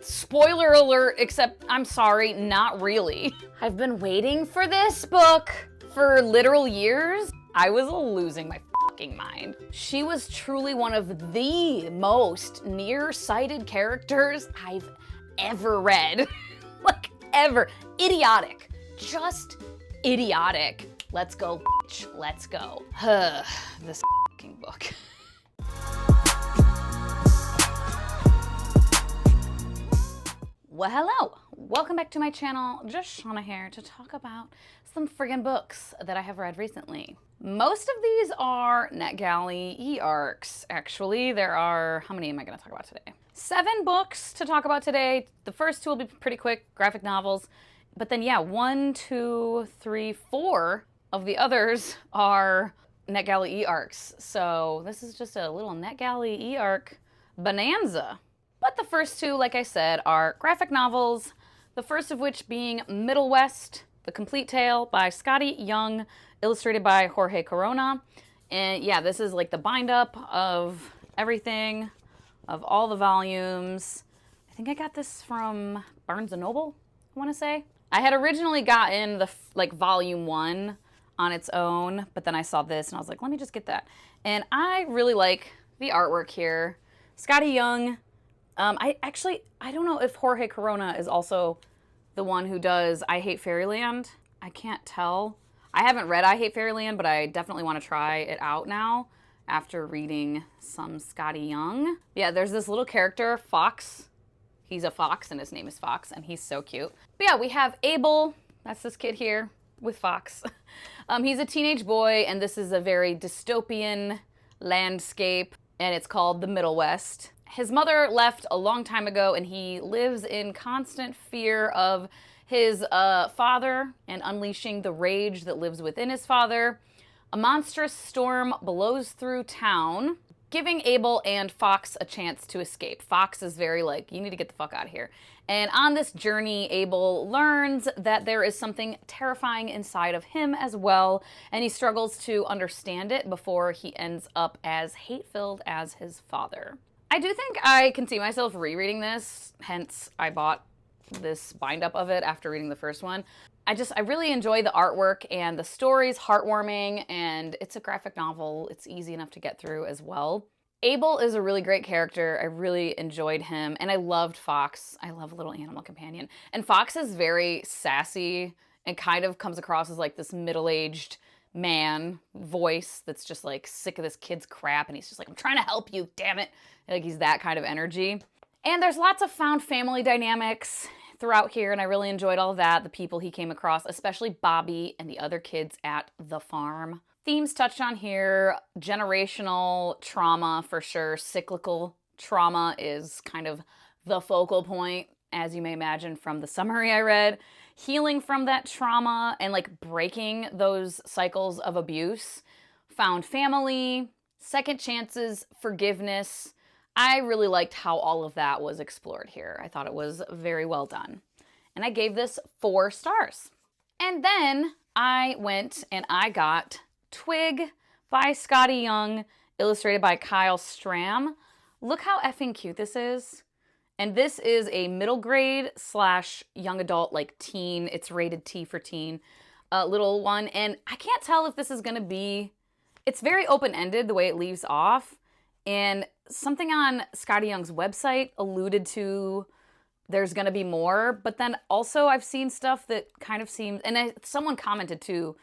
Spoiler alert, except I'm sorry, not really. I've been waiting for this book for literal years. I was losing my fucking mind. She was truly one of the most nearsighted characters I've ever read. Like, ever. Idiotic. Just idiotic. Let's go, bitch. Let's go. This fucking book. Well, hello. Welcome back to my channel. Just Shauna here to talk about some friggin' books that I have read recently. Most of these are NetGalley e-arcs. Actually, there are, how many am I going to talk about today? 7 books to talk about today. The first 2 will be pretty quick, graphic novels. But then, yeah, 1, 2, 3, 4 of the others are NetGalley e-arcs. So this is just a little NetGalley e-arc bonanza. But the first 2, like I said, are graphic novels, the first of which being Middlewest, The Complete Tale by Skottie Young, illustrated by Jorge Corona. And yeah, this is like the bind up of everything, of all the volumes. I think I got this from Barnes & Noble, I want to say. I had originally gotten the volume 1 on its own, but then I saw this and I was like, let me just get that. And I really like the artwork here. Skottie Young. I don't know if Jorge Corona is also the one who does I Hate Fairyland. I can't tell. I haven't read I Hate Fairyland, but I definitely want to try it out now after reading some Skottie Young. Yeah, there's this little character, Fox. He's a fox and his name is Fox and he's so cute. But yeah, we have Abel. That's this kid here with Fox. He's a teenage boy and this is a very dystopian landscape and it's called the Middlewest. His mother left a long time ago and he lives in constant fear of his father and unleashing the rage that lives within his father. A monstrous storm blows through town, giving Abel and Fox a chance to escape. Fox is very like, you need to get the fuck out of here. And on this journey, Abel learns that there is something terrifying inside of him as well, and he struggles to understand it before he ends up as hate-filled as his father. I do think I can see myself rereading this, hence I bought this bind-up of it after reading the first one. I really enjoy the artwork and the story's heartwarming and it's a graphic novel. It's easy enough to get through as well. Abel is a really great character. I really enjoyed him and I loved Fox. I love a little animal companion. And Fox is very sassy and kind of comes across as like this middle-aged man voice that's just like sick of this kid's crap and he's just like, I'm trying to help you, damn it. Like he's that kind of energy. And there's lots of found family dynamics throughout here and I really enjoyed all of that. The people he came across, especially Bobby and the other kids at the farm. Themes touched on here, generational trauma for sure. Cyclical trauma is kind of the focal point, as you may imagine from the summary I read. Healing from that trauma and like breaking those cycles of abuse. Found family, second chances, forgiveness. I really liked how all of that was explored here. I thought it was very well done. And I gave this 4 stars. And then I went and I got Twig by Skottie Young, illustrated by Kyle Stram. Look how effing cute this is. And this is a middle grade / young adult, like teen. It's rated T for teen, little one. And I can't tell if this is going to be, it's very open-ended the way it leaves off. And something on Skottie Young's website alluded to there's going to be more. But then also I've seen stuff that kind of seems, and someone commented too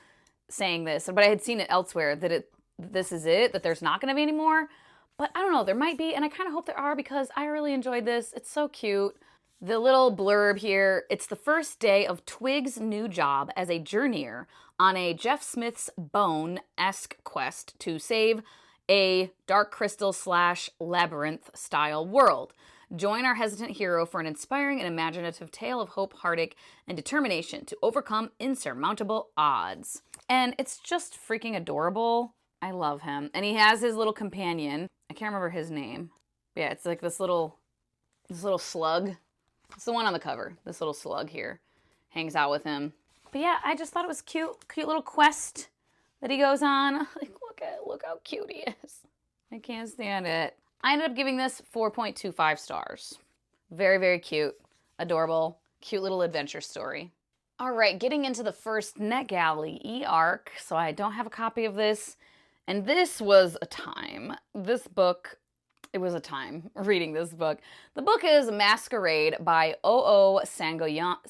saying this, but I had seen it elsewhere that this is it, that there's not going to be any more. But I don't know, there might be, and I kind of hope there are because I really enjoyed this. It's so cute. The little blurb here, it's the first day of Twig's new job as a journeyer on a Jeff Smith's Bone-esque quest to save a Dark Crystal / Labyrinth style world. Join our hesitant hero for an inspiring and imaginative tale of hope, heartache, and determination to overcome insurmountable odds. And it's just freaking adorable. I love him. And he has his little companion. I can't remember his name. But yeah, it's like this little slug. It's the one on the cover. This little slug here hangs out with him. But yeah, I just thought it was cute little quest that he goes on. Like, look how cute he is. I can't stand it. I ended up giving this 4.25 stars. Very, very cute, adorable, cute little adventure story. All right, getting into the first NetGalley e-arc. So I don't have a copy of this. And this was a time. This book, it was a time reading this book. The book is Masquerade by Sangoyomi,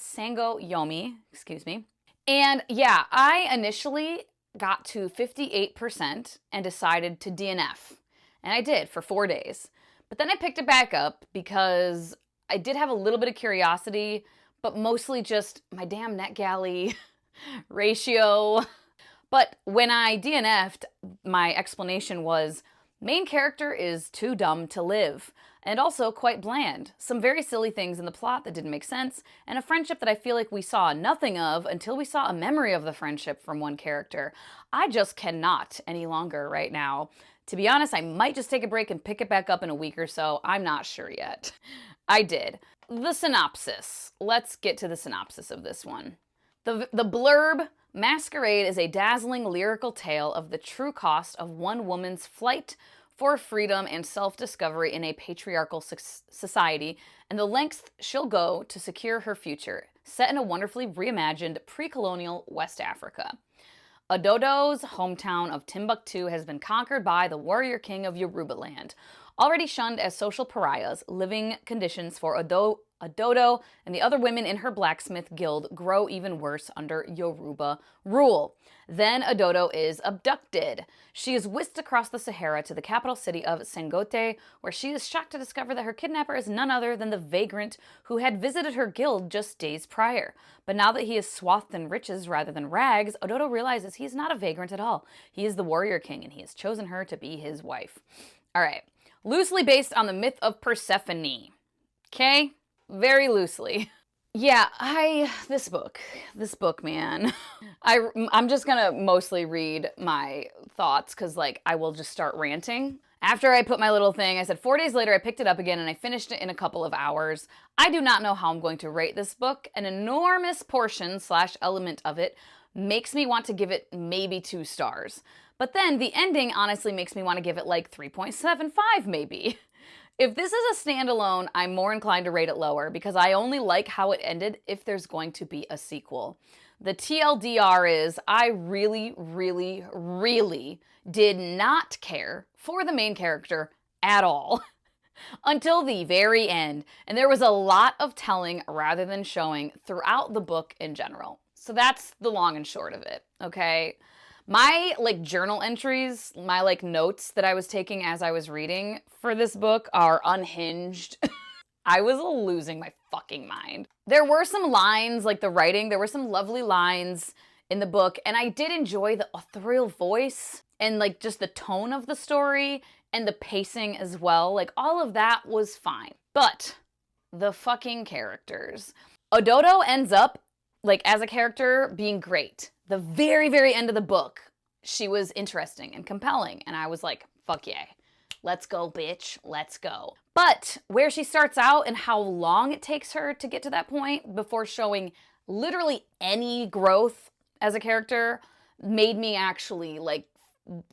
excuse me. And yeah, I initially got to 58% and decided to DNF. And I did for 4 days. But then I picked it back up because I did have a little bit of curiosity, but mostly just my damn NetGalley ratio. But when I DNF'd, my explanation was, main character is too dumb to live, and also quite bland. Some very silly things in the plot that didn't make sense, and a friendship that I feel like we saw nothing of until we saw a memory of the friendship from one character. I just cannot any longer right now. To be honest, I might just take a break and pick it back up in a week or so. I'm not sure yet. I did. The synopsis. Let's get to the synopsis of this one. The blurb: Masquerade is a dazzling lyrical tale of the true cost of one woman's flight for freedom and self-discovery in a patriarchal society, and the lengths she'll go to secure her future, set in a wonderfully reimagined pre-colonial West Africa. Ododo's hometown of Timbuktu has been conquered by the warrior king of Yorubaland. Already shunned as social pariahs, living conditions for Ododo and the other women in her blacksmith guild grow even worse under Yoruba rule. Then Ododo is abducted. She is whisked across the Sahara to the capital city of Sangote, where she is shocked to discover that her kidnapper is none other than the vagrant who had visited her guild just days prior. But now that he is swathed in riches rather than rags, Ododo realizes he's not a vagrant at all. He is the warrior king, and he has chosen her to be his wife. All right. Loosely based on the myth of Persephone. Okay? Very loosely. Yeah, this book, man. I'm just gonna mostly read my thoughts because, like, I will just start ranting. After I put my little thing, I said 4 days later, I picked it up again and I finished it in a couple of hours. I do not know how I'm going to rate this book. An enormous portion / element of it makes me want to give it maybe 2 stars. But then the ending honestly makes me want to give it like 3.75 maybe. If this is a standalone, I'm more inclined to rate it lower because I only like how it ended if there's going to be a sequel. The TLDR is I really, really, really did not care for the main character at all until the very end. And there was a lot of telling rather than showing throughout the book in general. So that's the long and short of it, okay? My, like, journal entries, my, like, notes that I was taking as I was reading for this book are unhinged. I was losing my fucking mind. There were some lines, like the writing, there were some lovely lines in the book, and I did enjoy the authorial voice and, like, just the tone of the story and the pacing as well. Like, all of that was fine. But the fucking characters. Ododo ends up, like, as a character, being great. The very, very end of the book, she was interesting and compelling. And I was like, fuck yeah. Let's go, bitch. Let's go. But where she starts out and how long it takes her to get to that point before showing literally any growth as a character made me actually, like,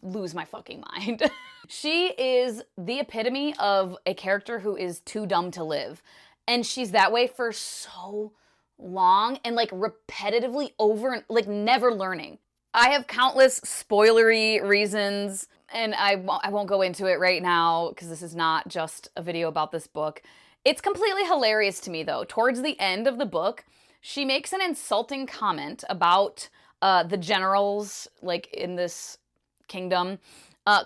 lose my fucking mind. She is the epitome of a character who is too dumb to live. And she's that way for so long and, like, repetitively over and, like, never learning. I have countless spoilery reasons, and I won't go into it right now because this is not just a video about this book. It's completely hilarious to me, though. Towards the end of the book, she makes an insulting comment about the generals, like, in this kingdom,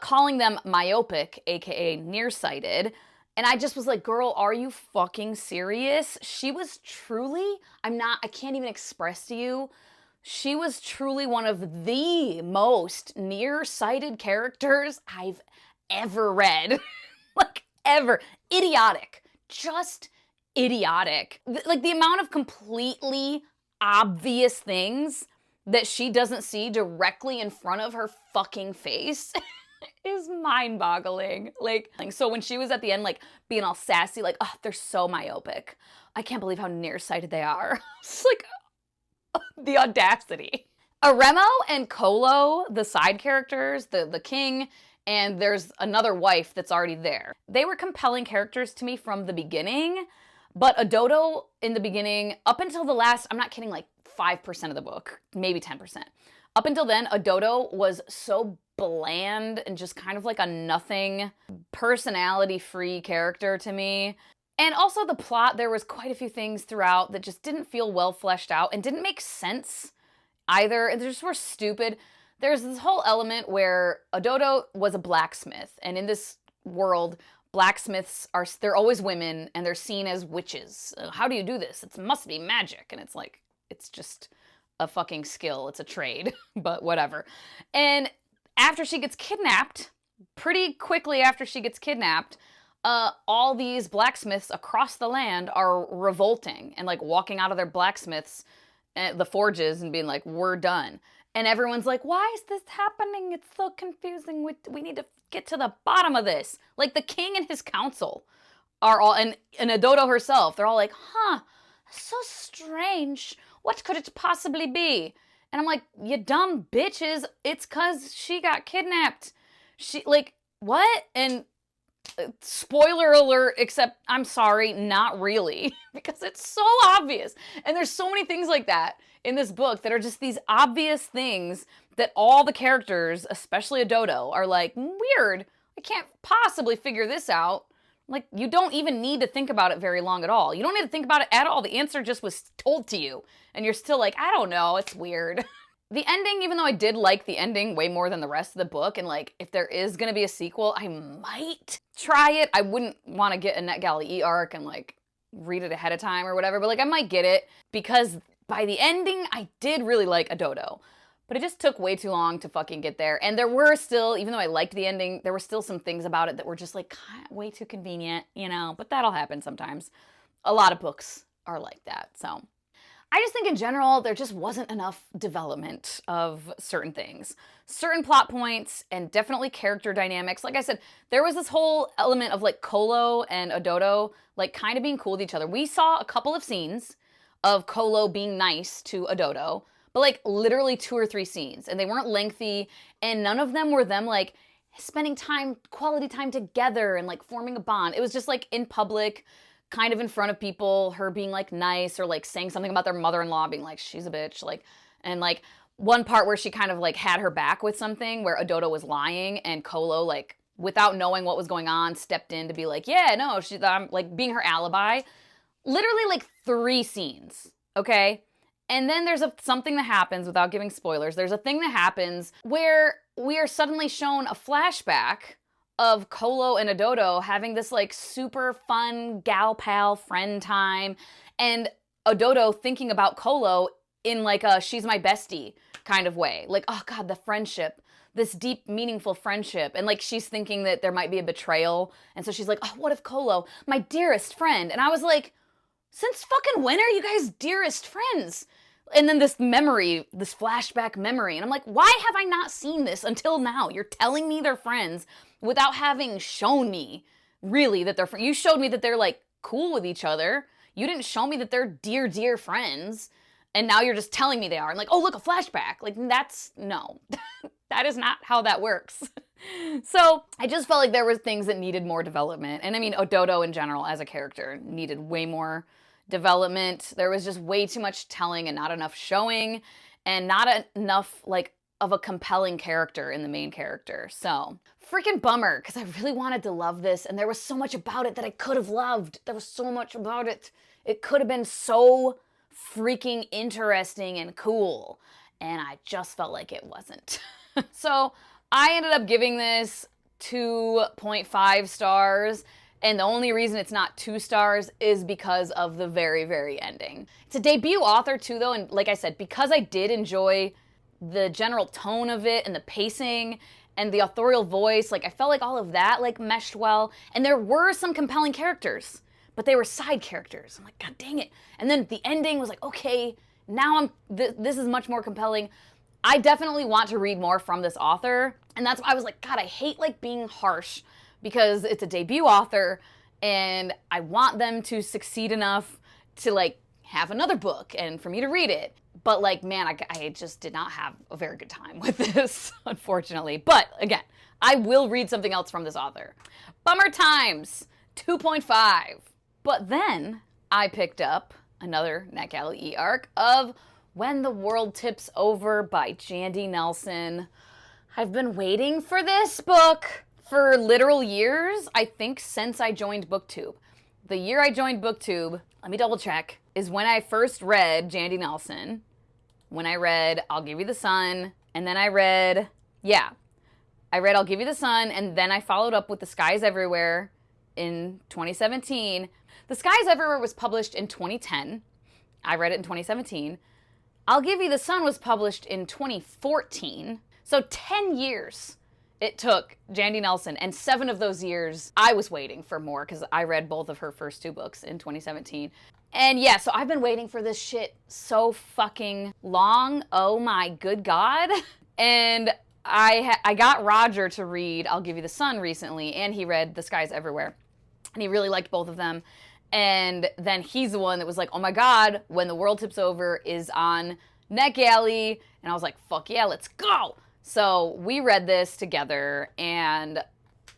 calling them myopic, aka nearsighted. And I just was like, girl, are you fucking serious? She was truly, I can't even express to you, she was truly one of the most nearsighted characters I've ever read. Like, ever. Idiotic. Just idiotic. Like, the amount of completely obvious things that she doesn't see directly in front of her fucking face is mind-boggling. Like, so when she was at the end, like, being all sassy, like, oh, they're so myopic. I can't believe how nearsighted they are. It's like, the audacity. Aremo and Kolo, the side characters, the king, and there's another wife that's already there. They were compelling characters to me from the beginning, But Ododo in the beginning, up until the last, I'm not kidding, like 5% of the book, maybe 10%. Up until then, Ododo was so bland and just kind of like a nothing, personality-free character to me. And also the plot, there was quite a few things throughout that just didn't feel well fleshed out and didn't make sense either. And they just were stupid. There's this whole element where Ododo was a blacksmith, and in this world, blacksmiths they're always women, and they're seen as witches. How do you do this? It must be magic. And it's like, it's just a fucking skill. It's a trade, but whatever. And after she gets kidnapped, pretty quickly after she gets kidnapped, all these blacksmiths across the land are revolting and like walking out of their blacksmiths, the forges, and being like, we're done. And everyone's like, why is this happening? It's so confusing. We need to get to the bottom of this. Like the king and his council are all, and Ododo herself, they're all like, huh, so strange. What could it possibly be? And I'm like, you dumb bitches. It's 'cause she got kidnapped. She, like, what? And spoiler alert, except I'm sorry, not really, because it's so obvious. And there's so many things like that in this book that are just these obvious things that all the characters, especially Ododo, are like, weird. I can't possibly figure this out. Like, you don't even need to think about it very long at all. You don't need to think about it at all. The answer just was told to you. And you're still like, I don't know, it's weird. The ending, even though I did like the ending way more than the rest of the book, and like, if there is gonna be a sequel, I might try it. I wouldn't want to get a NetGalley arc and like read it ahead of time or whatever, but like I might get it because by the ending, I did really like Ododo. But it just took way too long to fucking get there. And there were still, even though I liked the ending, there were still some things about it that were just like way too convenient, you know, but that'll happen sometimes. A lot of books are like that, so. I just think in general, there just wasn't enough development of certain things. Certain plot points and definitely character dynamics. Like I said, there was this whole element of like Kolo and Ododo like kind of being cool with each other. We saw a couple of scenes of Kolo being nice to Ododo, but like literally 2 or 3 scenes, and they weren't lengthy, and none of them were them like spending time, quality time together and like forming a bond. It was just like in public, kind of in front of people, her being like nice or like saying something about their mother-in-law being like, she's a bitch, like, and like one part where she kind of like had her back with something where Ododo was lying and Kolo, like without knowing what was going on, stepped in to be like, yeah, no, I'm like being her alibi. Literally like 3 scenes, okay? And then there's something that happens, without giving spoilers, there's a thing that happens where we are suddenly shown a flashback of Kolo and Ododo having this like super fun gal pal friend time, and Ododo thinking about Kolo in like a she's my bestie kind of way. Like, oh God, the friendship, this deep, meaningful friendship. And like she's thinking that there might be a betrayal. And so she's like, oh, what if Kolo, my dearest friend? And I was like, since fucking when are you guys dearest friends? And then this memory, this flashback memory. And I'm like, why have I not seen this until now? You're telling me they're friends without having shown me really that they're friends. You showed me that they're like cool with each other. You didn't show me that they're dear, dear friends. And now you're just telling me they are. And like, oh, look, a flashback. Like, that's, no. That is not how that works. So I just felt like there were things that needed more development. And I mean, Ododo in general as a character needed way more development. There was just way too much telling and not enough showing, and not enough like of a compelling character in the main character. So freaking bummer, because I really wanted to love this, and there was so much about it that I could have loved. There was so much about it. It could have been so freaking interesting and cool, and I just felt like it wasn't. So I ended up giving this 2.5 stars. And the only reason it's not 2 stars is because of the very, very ending. It's a debut author too, though, and like I said, because I did enjoy the general tone of it and the pacing and the authorial voice, like I felt like all of that like meshed well. And there were some compelling characters, but they were side characters. I'm like, God dang it. And then the ending was like, okay, now this is much more compelling. I definitely want to read more from this author. And that's why I was like, God, I hate like being harsh, because it's a debut author and I want them to succeed enough to like have another book and for me to read it. But like, man, I just did not have a very good time with this, unfortunately. But again, I will read something else from this author. Bummer Times, 2.5. But then I picked up another NetGalley e-arc of When the World Tips Over by Jandy Nelson. I've been waiting for this book for literal years, I think since I joined BookTube. The year I joined BookTube, let me double check, is when I first read Jandy Nelson, when I read I'll Give You the Sun, and then I read I'll Give You the Sun, and then I followed up with The Skies Everywhere in 2017. The Skies Everywhere was published in 2010. I read it in 2017. I'll Give You the Sun was published in 2014. So 10 years it took Jandy Nelson, and 7 of those years I was waiting for more because I read both of her first 2 books in 2017. And yeah, so I've been waiting for this shit so fucking long. Oh my good God. And I got Roger to read I'll Give You the Sun recently, and he read The Skies Everywhere. And he really liked both of them. And then he's the one that was like, oh my God, When the World Tips Over is on NetGalley. And I was like, fuck yeah, let's go. So we read this together, and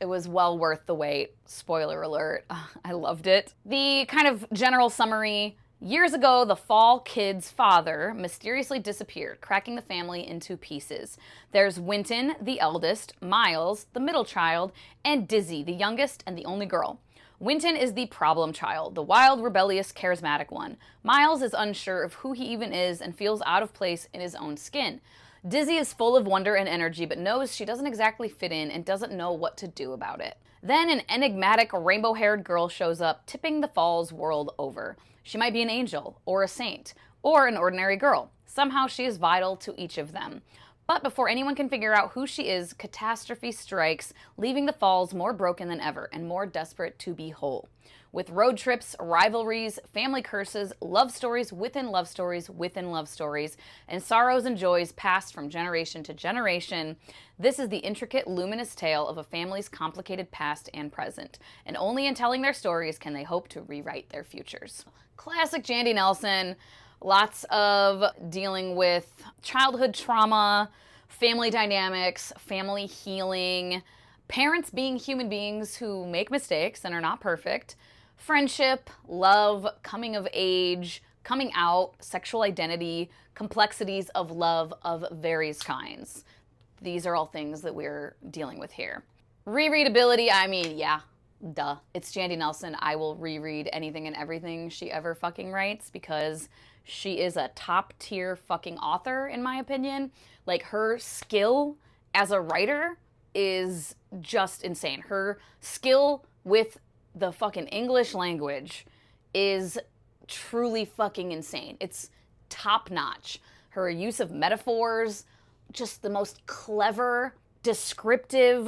it was well worth the wait. Spoiler alert, I loved it. The kind of general summary: years ago, the Fall kid's father mysteriously disappeared, cracking the family into pieces. There's Winton, the eldest, Miles, the middle child, and Dizzy, the youngest and the only girl. Winton is the problem child, the wild, rebellious, charismatic one. Miles is unsure of who he even is and feels out of place in his own skin. Dizzy is full of wonder and energy, but knows she doesn't exactly fit in and doesn't know what to do about it. Then an enigmatic, rainbow-haired girl shows up, tipping the Fall's world over. She might be an angel, or a saint, or an ordinary girl. Somehow she is vital to each of them. But before anyone can figure out who she is, catastrophe strikes, leaving the Falls more broken than ever and more desperate to be whole. With road trips, rivalries, family curses, love stories within love stories within love stories, and sorrows and joys passed from generation to generation, this is the intricate, luminous tale of a family's complicated past and present. And only in telling their stories can they hope to rewrite their futures. Classic Jandy Nelson. Lots of dealing with childhood trauma, family dynamics, family healing, parents being human beings who make mistakes and are not perfect, friendship, love, coming of age, coming out, sexual identity, complexities of love of various kinds. These are all things that we're dealing with here. Rereadability, I mean, yeah, duh. It's Jandy Nelson. I will reread anything and everything she ever fucking writes because she is a top tier fucking author, in my opinion. Like, her skill as a writer is just insane. Her skill with the fucking English language is truly fucking insane. It's top notch. Her use of metaphors, just the most clever, descriptive,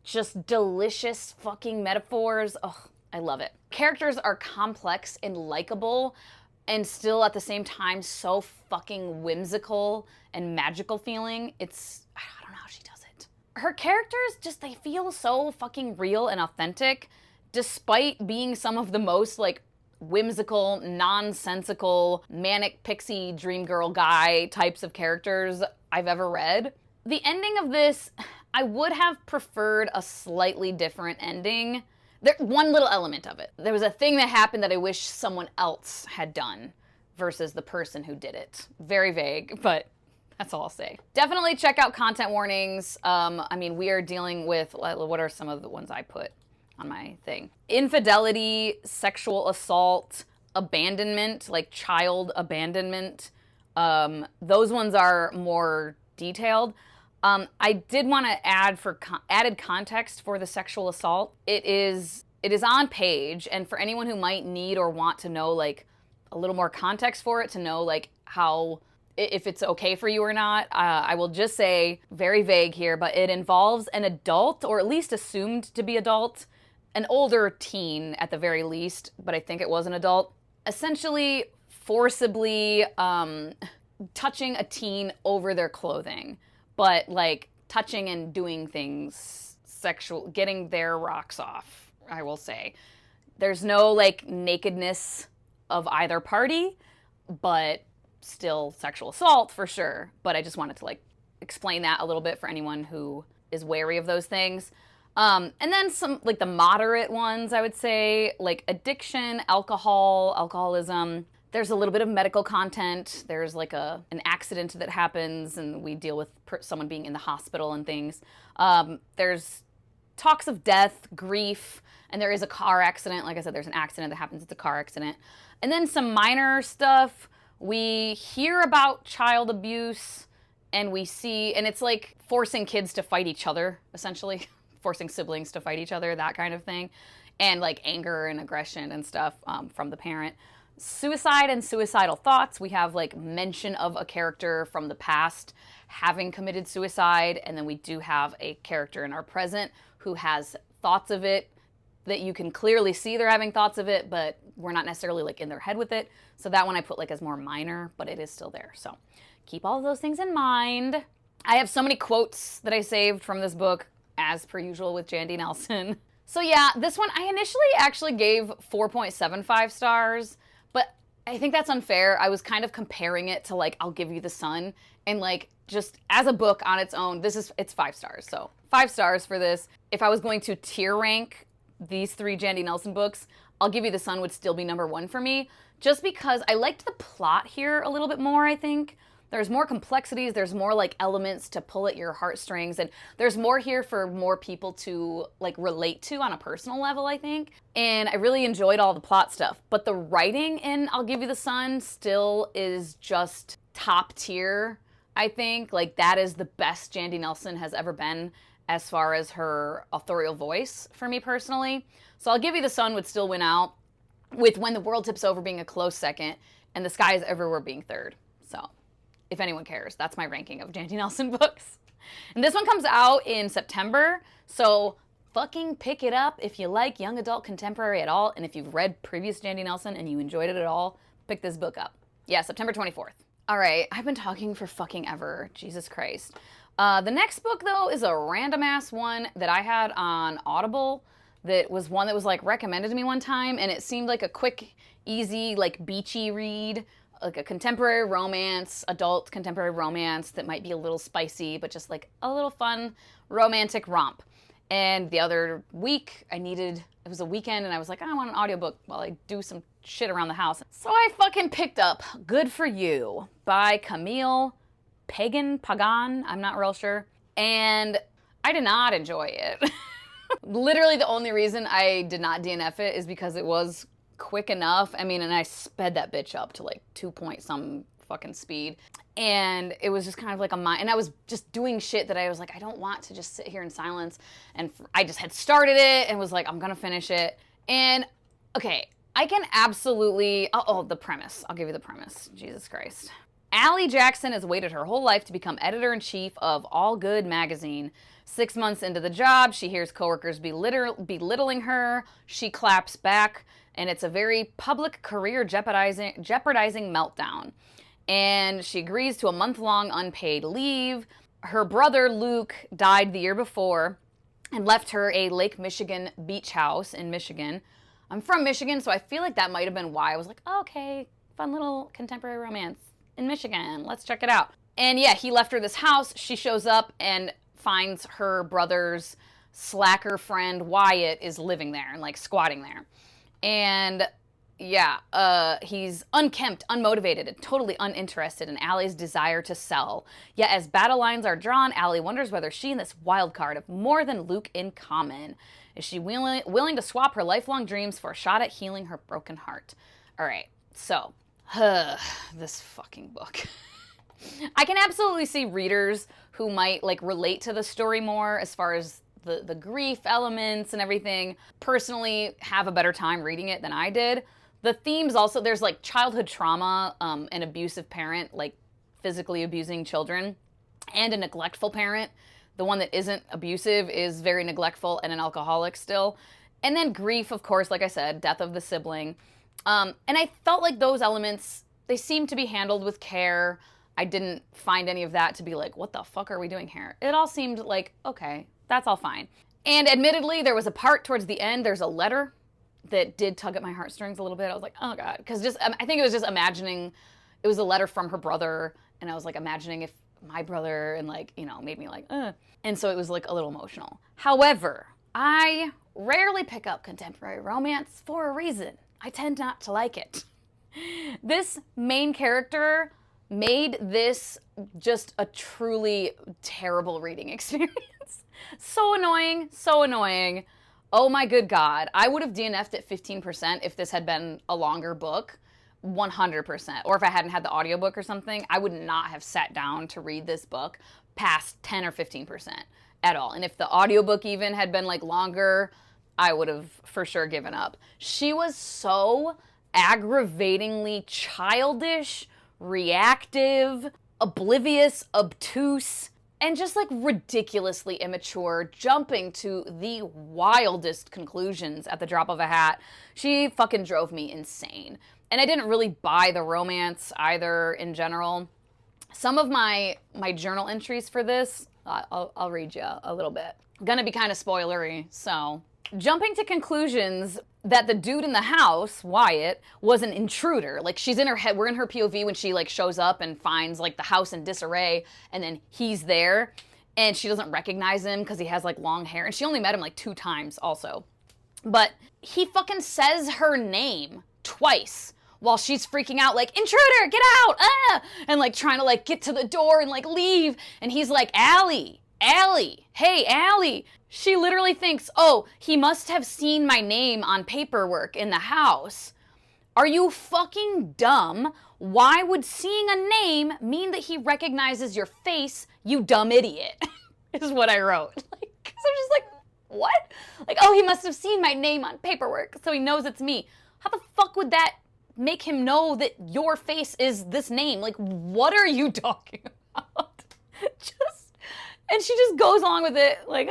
just delicious fucking metaphors. Oh, I love it. Characters are complex and likable, and still at the same time so fucking whimsical and magical feeling. I don't know how she does it. Her characters just, they feel so fucking real and authentic, despite being some of the most like whimsical, nonsensical, manic pixie dream girl guy types of characters I've ever read. The ending of this, I would have preferred a slightly different ending. One little element of it. There was a thing that happened that I wish someone else had done versus the person who did it. Very vague, but that's all I'll say. Definitely check out content warnings. I mean, we are dealing with, what are some of the ones I put on my thing? Infidelity, sexual assault, abandonment, like child abandonment. Those ones are more detailed. I did want to add for added context for the sexual assault. It is on page, and for anyone who might need or want to know like a little more context for it, to know like how, if it's okay for you or not, I will just say, very vague here, but it involves an adult, or at least assumed to be adult, an older teen at the very least, but I think it was an adult, essentially forcibly touching a teen over their clothing. But like touching and doing things sexual, getting their rocks off, I will say. There's no like nakedness of either party, but still sexual assault for sure. But I just wanted to like explain that a little bit for anyone who is wary of those things. And then some, like the moderate ones, I would say, like addiction, alcoholism. There's a little bit of medical content. There's like an accident that happens and we deal with someone being in the hospital and things. There's talks of death, grief, and there is a car accident. Like I said, there's an accident that happens. It's a car accident. And then some minor stuff. We hear about child abuse and we see, and it's like forcing kids to fight each other, essentially. Forcing siblings to fight each other, that kind of thing. And like anger and aggression and stuff from the parent. Suicide and suicidal thoughts. We have like mention of a character from the past having committed suicide, and then we do have a character in our present who has thoughts of it that you can clearly see they're having thoughts of it, but we're not necessarily like in their head with it. So that one I put like as more minor, but it is still there. So keep all of those things in mind. I have so many quotes that I saved from this book, as per usual with Jandy Nelson. So yeah, this one I initially actually gave 4.75 stars, but I think that's unfair. I was kind of comparing it to like I'll Give You the Sun, and like just as a book on its own, it's 5 stars. So 5 stars for this. If I was going to tier rank these 3 Jandy Nelson books, I'll Give You the Sun would still be number 1 for me, just because I liked the plot here a little bit more, I think. There's more complexities, there's more like elements to pull at your heartstrings, and there's more here for more people to like relate to on a personal level, I think. And I really enjoyed all the plot stuff. But the writing in I'll Give You the Sun still is just top tier, I think. Like that is the best Jandy Nelson has ever been as far as her authorial voice for me personally. So I'll Give You the Sun would still win out, with When the World Tips Over being a close second and The Sky is Everywhere being third. So if anyone cares, that's my ranking of Jandy Nelson books. And this one comes out in September, so fucking pick it up if you like young adult contemporary at all, and if you've read previous Jandy Nelson and you enjoyed it at all, pick this book up. Yeah, September 24th. All right, I've been talking for fucking ever. Jesus Christ. The next book, though, is a random-ass one that I had on Audible that was one that was, like, recommended to me one time, and it seemed like a quick, easy, like, beachy read, like a contemporary romance, adult contemporary romance that might be a little spicy, but just like a little fun romantic romp. And the other week it was a weekend and I was like, I want an audiobook while I do some shit around the house. So I fucking picked up Good For You by Camille, Pagan, I'm not real sure. And I did not enjoy it. Literally the only reason I did not DNF it is because it was quick enough. I mean, and I sped that bitch up to like 2 point some fucking speed. And it was just kind of like and I was just doing shit that I was like, I don't want to just sit here in silence. And I just had started it and was like, I'm gonna finish it. And okay, I can absolutely, the premise. I'll give you the premise. Jesus Christ. Allie Jackson has waited her whole life to become editor-in-chief of All Good magazine. 6 months into the job, she hears coworkers belittling her. She claps back, and it's a very public career jeopardizing meltdown. And she agrees to a month-long unpaid leave. Her brother, Luke, died the year before and left her a Lake Michigan beach house in Michigan. I'm from Michigan, so I feel like that might have been why I was like, oh, okay, fun little contemporary romance in Michigan. Let's check it out. And yeah, he left her this house. She shows up and finds her brother's slacker friend, Wyatt, is living there and like squatting there. And yeah, he's unkempt, unmotivated, and totally uninterested in Allie's desire to sell. Yet as battle lines are drawn, Allie wonders whether she and this wild card have more than Luke in common. Is she willing to swap her lifelong dreams for a shot at healing her broken heart? All right, so, this fucking book. I can absolutely see readers who might like relate to the story more as far as the grief elements and everything. Personally, have a better time reading it than I did. The themes also, there's like childhood trauma, an abusive parent, like physically abusing children, and a neglectful parent. The one that isn't abusive is very neglectful and an alcoholic still. And then grief, of course, like I said, death of the sibling. And I felt like those elements, they seemed to be handled with care. I didn't find any of that to be like, what the fuck are we doing here? It all seemed like, okay, that's all fine. And admittedly, there was a part towards the end, there's a letter that did tug at my heartstrings a little bit. I was like, oh God. Because just, I think it was just imagining, it was a letter from her brother, and I was like imagining if my brother, and like, you know, made me like, ugh. And so it was like a little emotional. However, I rarely pick up contemporary romance for a reason. I tend not to like it. This main character made this just a truly terrible reading experience. So annoying, so annoying. Oh my good God. I would have DNF'd at 15% if this had been a longer book. 100%. Or if I hadn't had the audiobook or something, I would not have sat down to read this book past 10 or 15% at all. And if the audiobook even had been like longer, I would have for sure given up. She was so aggravatingly childish, reactive, oblivious, obtuse, and just like ridiculously immature, jumping to the wildest conclusions at the drop of a hat. She fucking drove me insane. And I didn't really buy the romance either in general. Some of my journal entries for this, I'll read you a little bit. Gonna be kind of spoilery, so. Jumping to conclusions that the dude in the house, Wyatt, was an intruder. Like, she's in her head, we're in her POV when she like shows up and finds like the house in disarray, and then he's there, and she doesn't recognize him because he has like long hair, and she only met him like 2 times also. But he fucking says her name twice while she's freaking out, like, intruder, get out, ah! And like trying to like get to the door and like leave, and he's like, Allie, hey, Allie. She literally thinks, oh, he must have seen my name on paperwork in the house. Are you fucking dumb? Why would seeing a name mean that he recognizes your face, you dumb idiot? Is what I wrote. Like, 'cause I'm just like, what? Like, oh, he must have seen my name on paperwork, so he knows it's me. How the fuck would that make him know that your face is this name? Like, what are you talking about? And she just goes along with it, like,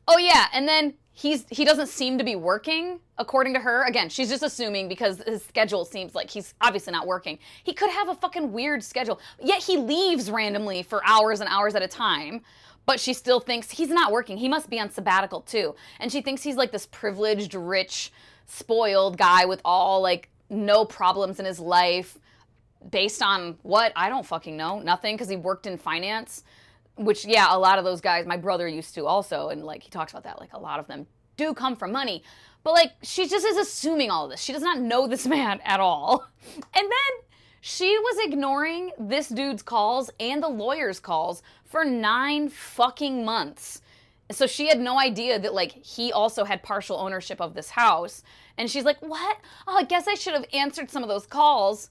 oh yeah, and then he doesn't seem to be working, according to her. Again, she's just assuming because his schedule seems like he's obviously not working. He could have a fucking weird schedule, yet he leaves randomly for hours and hours at a time, but she still thinks he's not working. He must be on sabbatical too. And she thinks he's like this privileged, rich, spoiled guy with all like no problems in his life, based on what? I don't fucking know. Nothing, because he worked in finance. Which, yeah, a lot of those guys, my brother used to also, and like he talks about that, like a lot of them do come from money. But like, she just is assuming all of this. She does not know this man at all. And then she was ignoring this dude's calls and the lawyer's calls for 9 fucking months. So she had no idea that like he also had partial ownership of this house. And she's like, what? Oh, I guess I should have answered some of those calls.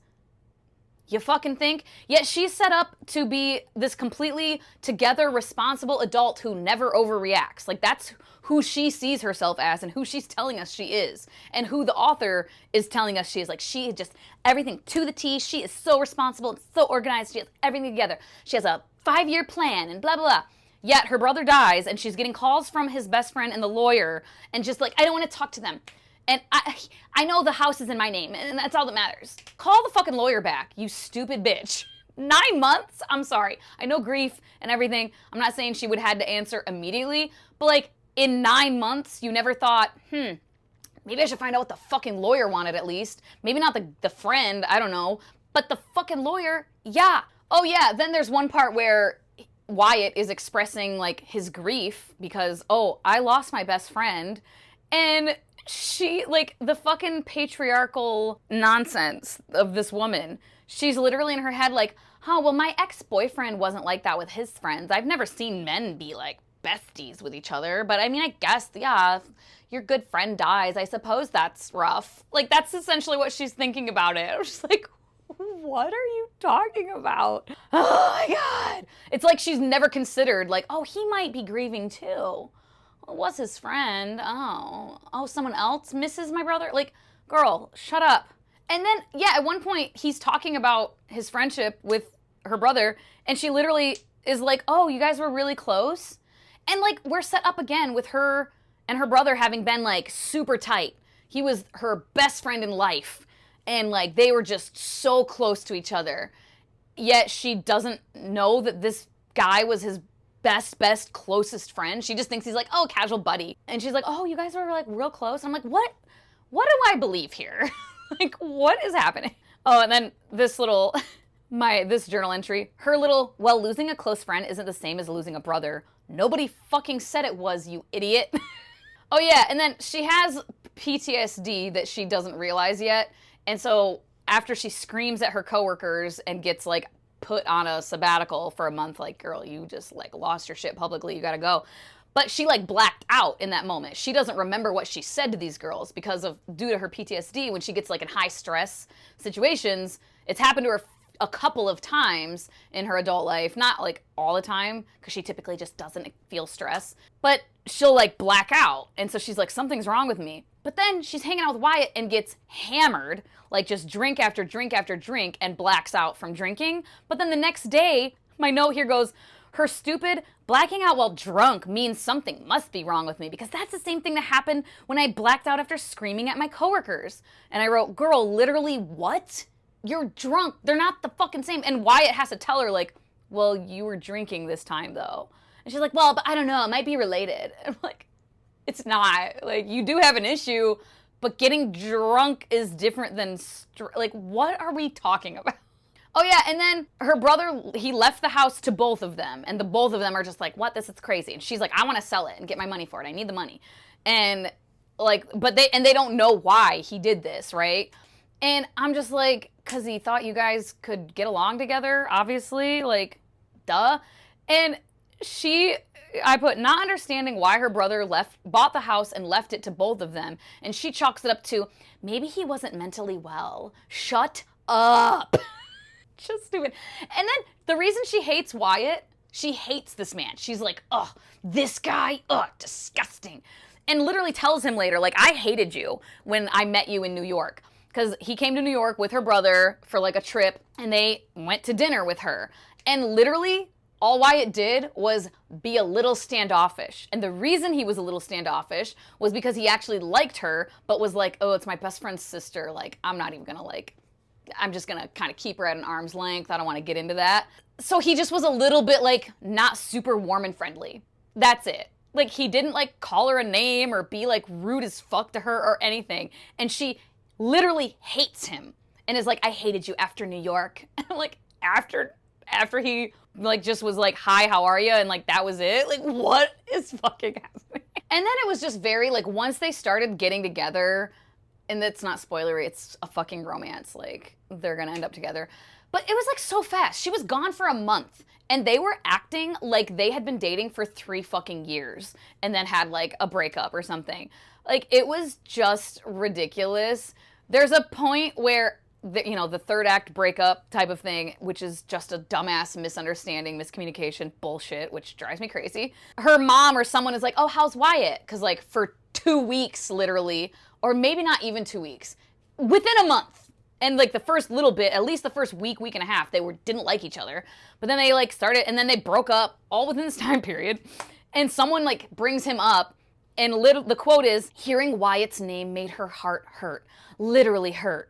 You fucking think? Yet she's set up to be this completely together, responsible adult who never overreacts. Like, that's who she sees herself as and who she's telling us she is. And who the author is telling us she is. Like, she just, everything to the T. She is so responsible and so organized. She has everything together. She has a 5-year plan and blah, blah, blah. Yet her brother dies and she's getting calls from his best friend and the lawyer and just like, I don't want to talk to them. And I know the house is in my name, and that's all that matters. Call the fucking lawyer back, you stupid bitch. 9 months? I'm sorry. I know grief and everything. I'm not saying she would have had to answer immediately, but like, in 9 months, you never thought, maybe I should find out what the fucking lawyer wanted at least. Maybe not the friend, I don't know. But the fucking lawyer, yeah. Oh yeah, then there's one part where Wyatt is expressing like his grief because, oh, I lost my best friend. And she, like, the fucking patriarchal nonsense of this woman, she's literally in her head like, oh, well, my ex-boyfriend wasn't like that with his friends. I've never seen men be, like, besties with each other. But, I mean, I guess, yeah, if your good friend dies, I suppose that's rough. Like, that's essentially what she's thinking about it. I was just like, what are you talking about? Oh, my God. It's like she's never considered, like, oh, he might be grieving, too. It was his friend. Oh, someone else misses my brother? Like, girl, shut up. And then, yeah, at one point, he's talking about his friendship with her brother, and she literally is like, oh, you guys were really close? And, like, we're set up again with her and her brother having been, like, super tight. He was her best friend in life, and, like, they were just so close to each other. Yet she doesn't know that this guy was his best, closest friend. She just thinks he's like, oh, casual buddy. And she's like, oh, you guys were like real close. And I'm like, what do I believe here? Like, what is happening? Oh, and then this little, this journal entry, her little, well, losing a close friend isn't the same as losing a brother. Nobody fucking said it was, you idiot. Oh yeah, and then she has PTSD that she doesn't realize yet. And so after she screams at her coworkers and gets like put on a sabbatical for a month, like, girl, you just like lost your shit publicly, you gotta go. But she like blacked out in that moment. She doesn't remember what she said to these girls because of, due to her PTSD, when she gets like in high stress situations, it's happened to her a couple of times in her adult life, not like all the time, because she typically just doesn't feel stress, but she'll like black out. And so she's like, something's wrong with me. But then she's hanging out with Wyatt and gets hammered, like just drink after drink after drink, and blacks out from drinking. But then the next day, my note here goes, her stupid blacking out while drunk means something must be wrong with me, because that's the same thing that happened when I blacked out after screaming at my coworkers. And I wrote, girl, literally what? You're drunk. They're not the fucking same. And Wyatt has to tell her, like, well, you were drinking this time, though. And she's like, well, but I don't know. It might be related. And I'm like, it's not. Like, you do have an issue, but getting drunk is different than, like, what are we talking about? Oh, yeah, and then her brother, he left the house to both of them. And the both of them are just like, what? This is crazy. And she's like, I want to sell it and get my money for it. I need the money. And, like, but they don't know why he did this, right? And I'm just like, because he thought you guys could get along together, obviously, like, duh. And I put, not understanding why her brother bought the house and left it to both of them. And she chalks it up to, maybe he wasn't mentally well. Shut up. Just stupid. And then the reason she hates Wyatt, she hates this man. She's like, ugh, this guy, ugh, disgusting. And literally tells him later, like, I hated you when I met you in New York. Because he came to New York with her brother for like a trip, and they went to dinner with her. And literally, all Wyatt did was be a little standoffish. And the reason he was a little standoffish was because he actually liked her, but was like, oh, it's my best friend's sister. Like, I'm not even gonna like, I'm just gonna kind of keep her at an arm's length. I don't want to get into that. So he just was a little bit like not super warm and friendly. That's it. Like, he didn't like call her a name or be like rude as fuck to her or anything. And she literally hates him and is like, I hated you after New York. And I'm like, after he like just was like, hi, how are you? And like, that was it. Like, what is fucking happening? And then it was just very like, once they started getting together, and it's not spoilery, it's a fucking romance. Like, they're gonna end up together. But it was like so fast. She was gone for a month. And they were acting like they had been dating for 3 fucking years and then had like a breakup or something. Like, it was just ridiculous. There's a point where, the third act breakup type of thing, which is just a dumbass misunderstanding, miscommunication bullshit, which drives me crazy. Her mom or someone is like, oh, how's Wyatt? Because like for 2 weeks, literally, or maybe not even 2 weeks, within a month. And like the first little bit, at least the first week and a half, they didn't like each other. But then they like started, and then they broke up all within this time period. And someone like brings him up, and the quote is, hearing Wyatt's name made her heart hurt. Literally hurt.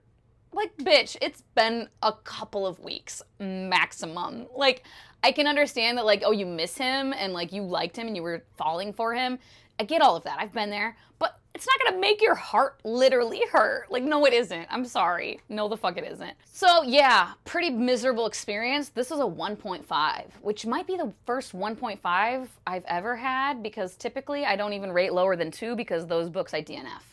Like, bitch, it's been a couple of weeks maximum. Like, I can understand that, like, oh, you miss him and like you liked him and you were falling for him. I get all of that. I've been there. But it's not gonna make your heart literally hurt. Like, no, it isn't. I'm sorry. No, the fuck it isn't. So yeah, pretty miserable experience. This was a 1.5, which might be the first 1.5 I've ever had, because typically I don't even rate lower than 2 because those books I DNF.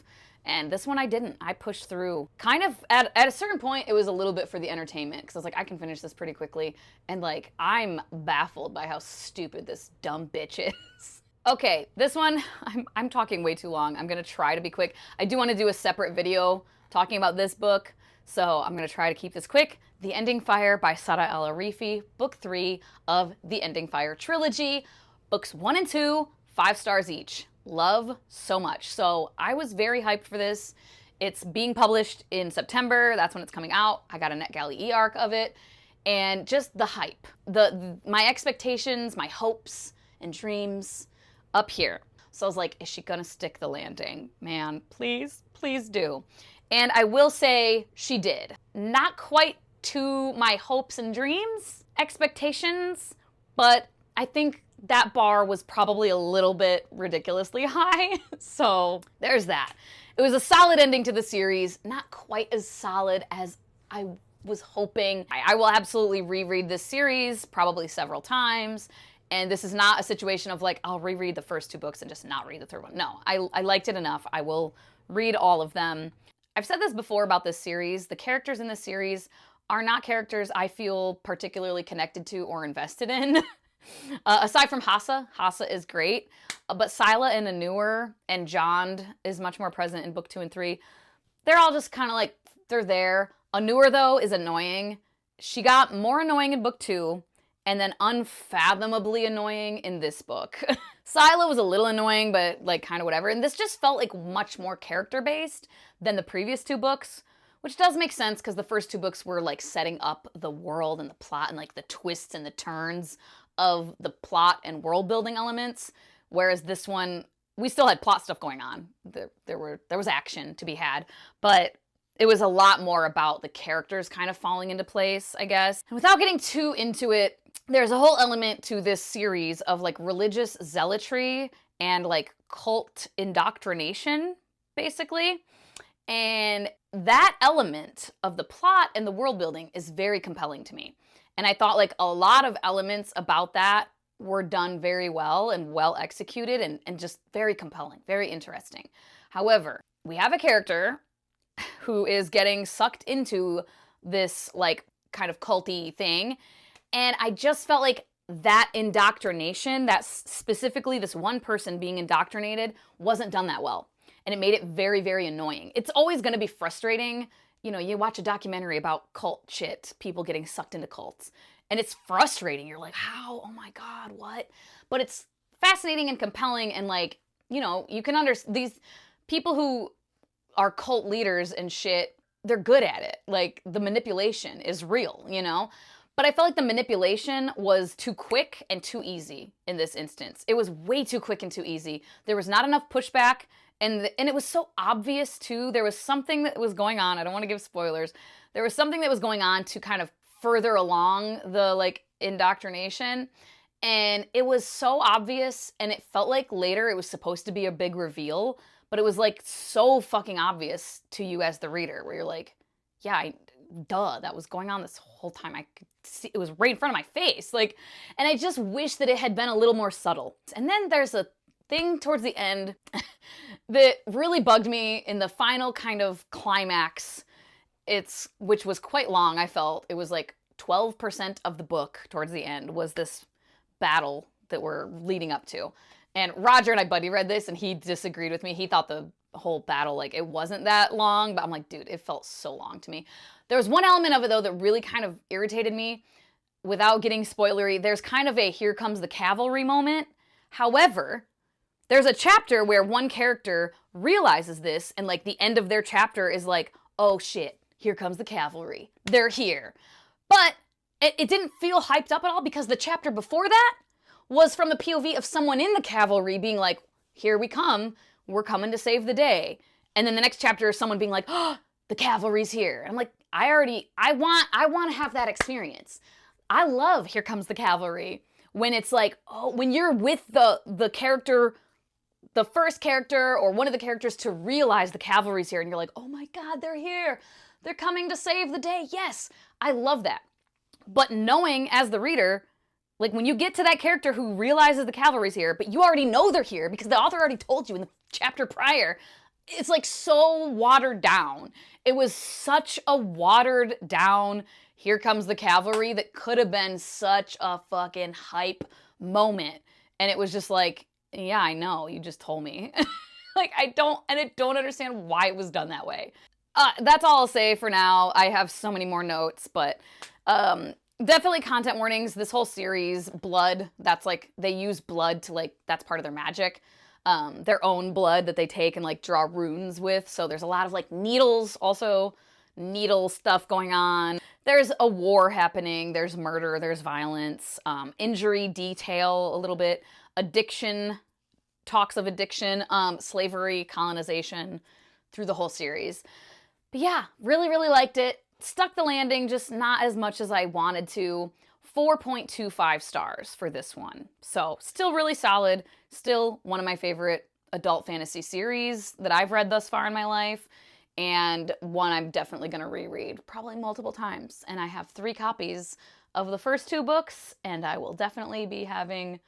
And this one I didn't. I pushed through. Kind of, at a certain point, it was a little bit for the entertainment, because I was like, I can finish this pretty quickly. And like, I'm baffled by how stupid this dumb bitch is. Okay, this one, I'm talking way too long. I'm gonna try to be quick. I do want to do a separate video talking about this book, so I'm gonna try to keep this quick. The Ending Fire by Saara El-Arifi, book 3 of the Ending Fire trilogy. Books 1 and 2, 5 stars each. Love so much. So I was very hyped for this. It's being published in September. That's when it's coming out. I got a NetGalley e-arc of it. And just the hype. My expectations, my hopes and dreams up here. So I was like, is she gonna stick the landing? Man, please, please do. And I will say she did. Not quite to my hopes and dreams, expectations, but I think that bar was probably a little bit ridiculously high. So there's that. It was a solid ending to the series, not quite as solid as I was hoping. I will absolutely reread this series probably several times And this is not a situation of like, I'll reread the first 2 books and just not read the 3rd one. No, I liked it enough. I will read all of them. I've said this before about this series. The characters in this series are not characters I feel particularly connected to or invested in. Aside from Hassa is great, but Sila and Anur and Jandy is much more present in book 2 and 3. They're all just kind of like, they're there. Anur, though, is annoying. She got more annoying in book 2, and then unfathomably annoying in this book. Sila was a little annoying, but like kind of whatever. And this just felt like much more character-based than the previous 2 books, which does make sense because the first 2 books were like setting up the world and the plot and like the twists and the turns of the plot and world building elements. Whereas this one, we still had plot stuff going on. There was action to be had, but it was a lot more about the characters kind of falling into place, I guess. And without getting too into it, there's a whole element to this series of like religious zealotry and like cult indoctrination, basically. And that element of the plot and the world building is very compelling to me. And I thought like a lot of elements about that were done very well and well executed and just very compelling, very interesting. However, we have a character who is getting sucked into this like kind of culty thing. And I just felt like that indoctrination, that specifically this one person being indoctrinated, wasn't done that well. And it made it very, very annoying. It's always going to be frustrating. You know, you watch a documentary about cult shit, people getting sucked into cults, and it's frustrating. You're like, how? Oh my God, what? But it's fascinating and compelling, and like, you know, you can understand these people who are cult leaders and shit, they're good at it. Like, the manipulation is real, you know? But I felt like the manipulation was too quick and too easy in this instance. It was way too quick and too easy. There was not enough pushback. And it was so obvious, too. There was something that was going on. I don't want to give spoilers. There was something that was going on to kind of further along the, like, indoctrination. And it was so obvious, and it felt like later it was supposed to be a big reveal. But it was, like, so fucking obvious to you as the reader, where you're like, yeah, duh, that was going on this whole time. I could see, it was right in front of my face. Like, and I just wish that it had been a little more subtle. And then there's a thing towards the end that really bugged me in the final kind of climax, which was quite long. I felt it was like 12% of the book towards the end was this battle that we're leading up to. And Roger and I buddy read this and he disagreed with me. He thought the whole battle, like, it wasn't that long, but I'm like, dude, it felt so long to me. There was one element of it though that really kind of irritated me. Without getting spoilery, there's kind of a here comes the cavalry moment. However, there's a chapter where one character realizes this, and like the end of their chapter is like, oh shit, here comes the cavalry. They're here. But it didn't feel hyped up at all because the chapter before that was from the POV of someone in the cavalry being like, here we come, we're coming to save the day. And then the next chapter is someone being like, oh, the cavalry's here. And I'm like, I want to have that experience. I love Here Comes the Cavalry when it's like, oh, when you're with the character, the first character or one of the characters to realize the cavalry's here and you're like, oh my God, they're here. They're coming to save the day. Yes, I love that. But knowing as the reader, like when you get to that character who realizes the cavalry's here, but you already know they're here because the author already told you in the chapter prior, it's like so watered down. It was such a watered down, here comes the cavalry that could have been such a fucking hype moment. And it was just like, yeah, I know, you just told me. Like, I don't understand why it was done that way. That's all I'll say for now. I have so many more notes, but definitely content warnings. This whole series, blood, that's like, they use blood to like, that's part of their magic. Their own blood that they take and like draw runes with. So there's a lot of like needles, also needle stuff going on. There's a war happening. There's murder. There's violence, injury detail a little bit, addiction, talks of addiction, slavery, colonization through the whole series. But yeah, really, really liked it. Stuck the landing, just not as much as I wanted to. 4.25 stars for this one. So still really solid. Still one of my favorite adult fantasy series that I've read thus far in my life. and one I'm definitely going to reread, probably multiple times. And I have 3 copies of the first 2 books, and I will definitely be having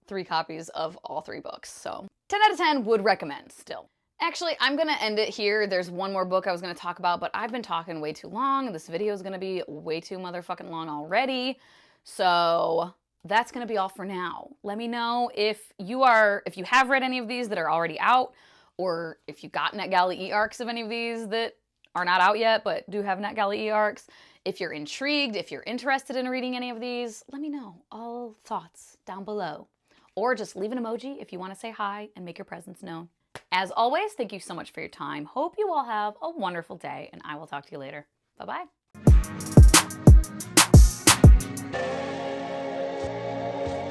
3 copies of all 3 books. So 10 out of 10 would recommend still. Actually, I'm going to end it here. There's one more book I was going to talk about, but I've been talking way too long. This video is going to be way too motherfucking long already. So that's going to be all for now. Let me know if you have read any of these that are already out, or if you got NetGalley e-arcs of any of these that are not out yet but do have NetGalley e-arcs. If you're intrigued, if you're interested in reading any of these, let me know. All thoughts down below. Or just leave an emoji if you want to say hi and make your presence known. As always, thank you so much for your time. Hope you all have a wonderful day, and I will talk to you later. Bye-bye.